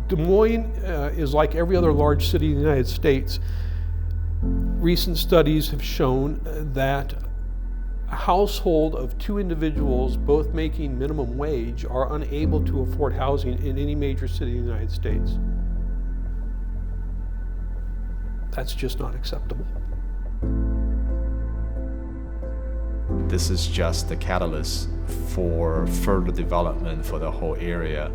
Des Moines is like every other large city in the United States. Recent studies have shown that a household of two individuals, both making minimum wage, are unable to afford housing in any major city in the United States. That's just not acceptable. This is just the catalyst for further development for the whole area.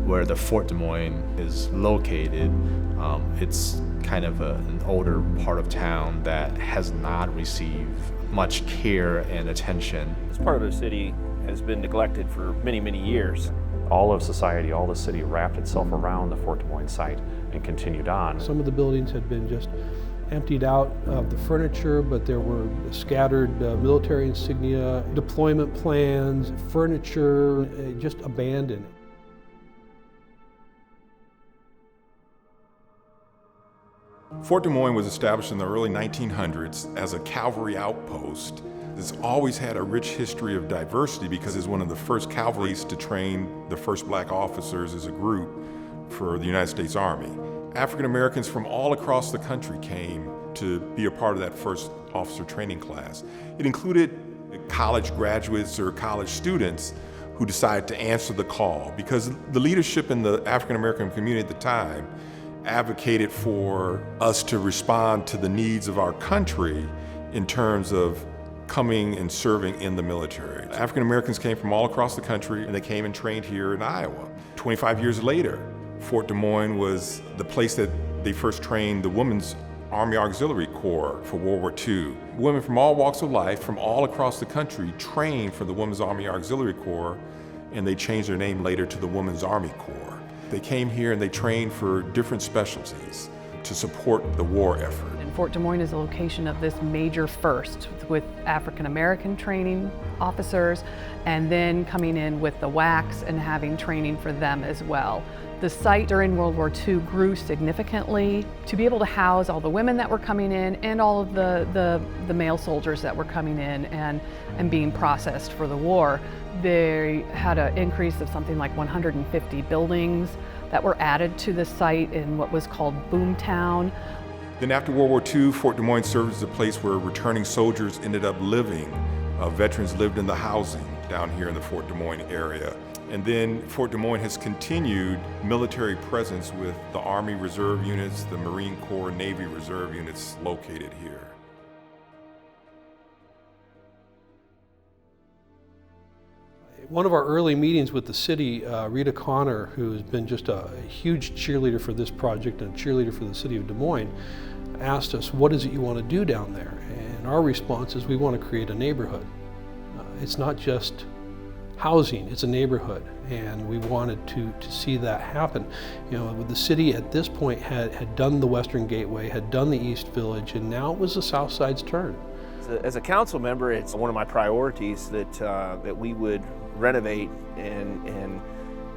Where the Fort Des Moines is located, it's kind of an older part of town that has not received much care and attention. This part of the city has been neglected for many, many years. All of society, all the city wrapped itself around the Fort Des Moines site and continued on. Some of the buildings had been just emptied out of the furniture, but there were scattered military insignia, deployment plans, furniture, just abandoned. Fort Des Moines was established in the early 1900s as a cavalry outpost. It's always had a rich history of diversity because it's one of the first cavalries to train the first black officers as a group for the United States Army. African Americans from all across the country came to be a part of that first officer training class. It included college graduates or college students who decided to answer the call because the leadership in the African American community at the time advocated for us to respond to the needs of our country in terms of coming and serving in the military. African Americans came from all across the country and they came and trained here in Iowa. 25 years later, Fort Des Moines was the place that they first trained the Women's Army Auxiliary Corps for World War II. Women from all walks of life, from all across the country, trained for the Women's Army Auxiliary Corps, and they changed their name later to the Women's Army Corps. They came here and they trained for different specialties to support the war effort. And Fort Des Moines is a location of this major first with African American training officers, and then coming in with the WAACs and having training for them as well. The site during World War II grew significantly to be able to house all the women that were coming in and all of the male soldiers that were coming in and being processed for the war. They had an increase of something like 150 buildings that were added to the site in what was called Boomtown. Then after World War II, Fort Des Moines served as a place where returning soldiers ended up living. Veterans lived in the housing down here in the Fort Des Moines area. And then Fort Des Moines has continued military presence with the Army Reserve units, the Marine Corps, Navy Reserve units located here. One of our early meetings with the city, Rita Connor, who's been just a huge cheerleader for this project and a cheerleader for the city of Des Moines, asked us, what is it you want to do down there? And our response is, we want to create a neighborhood. It's not just housing, it's a neighborhood, and we wanted to see that happen. You know, the city at this point had done the Western Gateway, had done the East Village, and now it was the South Side's turn. As a council member, it's one of my priorities that we would renovate and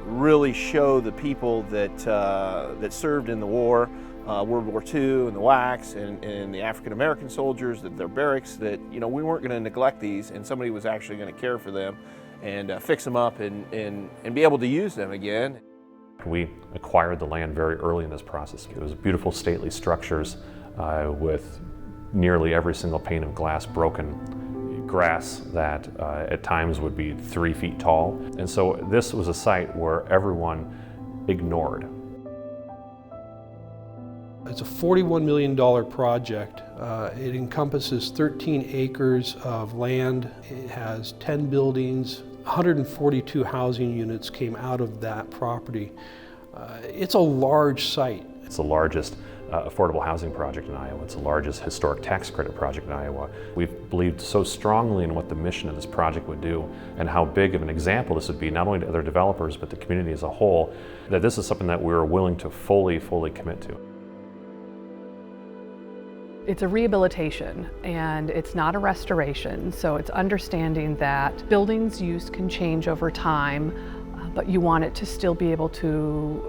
really show the people that served in the war, World War II, and the WAACs and the African American soldiers, that their barracks, that we weren't going to neglect these, and somebody was actually going to care for them and fix them up and be able to use them again. We acquired the land very early in this process. It was beautiful, stately structures with nearly every single pane of glass broken, grass that at times would be 3 feet tall. And so this was a site where everyone ignored. It's a $41 million project. It encompasses 13 acres of land. It has 10 buildings. 142 housing units came out of that property. It's a large site. It's the largest affordable housing project in Iowa. It's the largest historic tax credit project in Iowa. We've believed so strongly in what the mission of this project would do and how big of an example this would be, not only to other developers, but the community as a whole, that this is something that we were willing to fully commit to. It's a rehabilitation and it's not a restoration, so it's understanding that buildings' use can change over time. but you want it to still be able to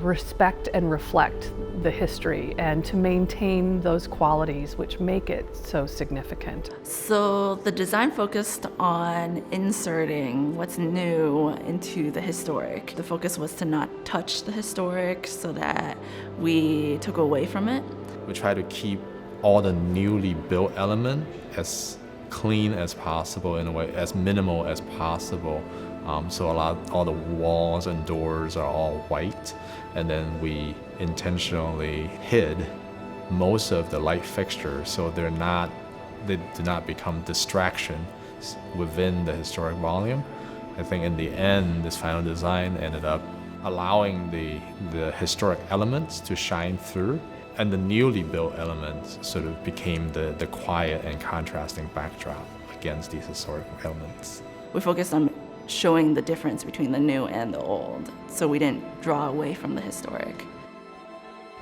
respect and reflect the history and to maintain those qualities which make it so significant. So the design focused on inserting what's new into the historic. The focus was to not touch the historic so that we took away from it. We try to keep all the newly built element as clean as possible, in a way as minimal as possible. So all the walls and doors are all white, and then we intentionally hid most of the light fixtures so they do not become distractions within the historic volume. I think in the end, this final design ended up allowing the historic elements to shine through, and the newly built elements sort of became the quiet and contrasting backdrop against these historic elements. We focused on showing the difference between the new and the old, so we didn't draw away from the historic.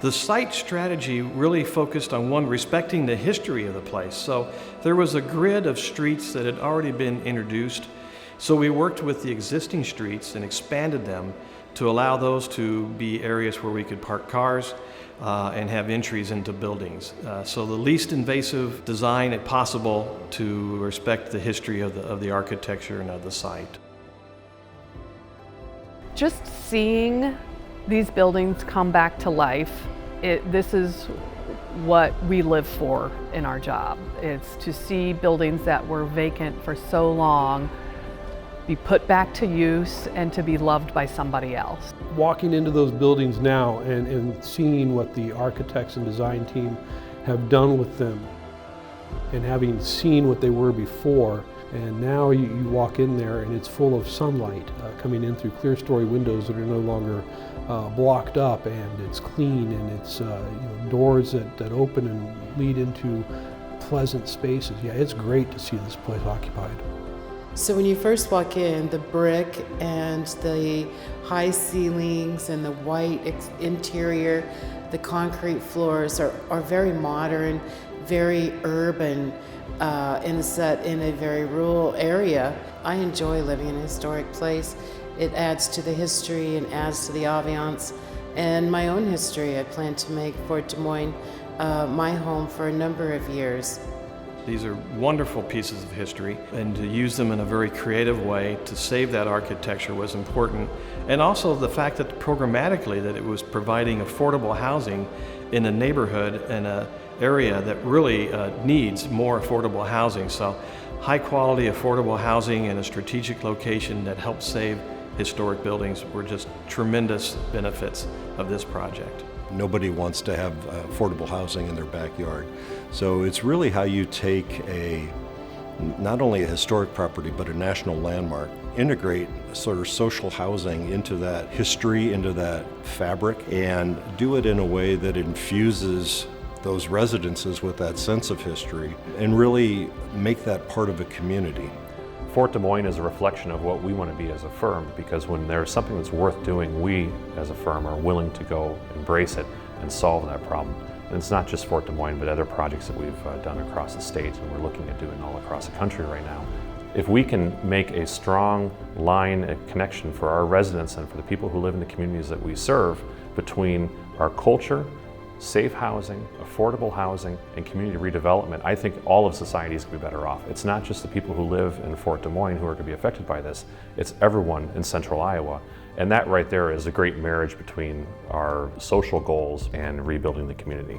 The site strategy really focused on, one, respecting the history of the place. So there was a grid of streets that had already been introduced. So we worked with the existing streets and expanded them to allow those to be areas where we could park cars and have entries into buildings. So the least invasive design possible to respect the history of the architecture and of the site. Just seeing these buildings come back to life, this is what we live for in our job. It's to see buildings that were vacant for so long be put back to use and to be loved by somebody else. Walking into those buildings now and seeing what the architects and design team have done with them, and having seen what they were before, and now you walk in there and it's full of sunlight coming in through clear story windows that are no longer blocked up, and it's clean, and it's doors that open and lead into pleasant spaces. Yeah, it's great to see this place occupied. So when you first walk in, the brick and the high ceilings and the white interior, the concrete floors are very modern, very urban, and set in a very rural area. I enjoy living in a historic place. It adds to the history and adds to the ambiance and my own history. I plan to make Fort Des Moines my home for a number of years. These are wonderful pieces of history, and to use them in a very creative way to save that architecture was important. And also the fact that programmatically that it was providing affordable housing in a neighborhood and an area that really needs more affordable housing. So high quality affordable housing in a strategic location that helps save historic buildings were just tremendous benefits of this project. Nobody wants to have affordable housing in their backyard. So it's really how you take not only a historic property, but a national landmark, integrate sort of social housing into that history, into that fabric, and do it in a way that infuses those residences with that sense of history and really make that part of a community. Fort Des Moines is a reflection of what we want to be as a firm, because when there's something that's worth doing, we as a firm are willing to go embrace it and solve that problem. And it's not just Fort Des Moines, but other projects that we've done across the state, and we're looking at doing all across the country right now. If we can make a strong line and connection for our residents and for the people who live in the communities that we serve between our culture, safe housing, affordable housing, and community redevelopment, I think all of society is going to be better off. It's not just the people who live in Fort Des Moines who are going to be affected by this, it's everyone in central Iowa. And that right there is a great marriage between our social goals and rebuilding the community.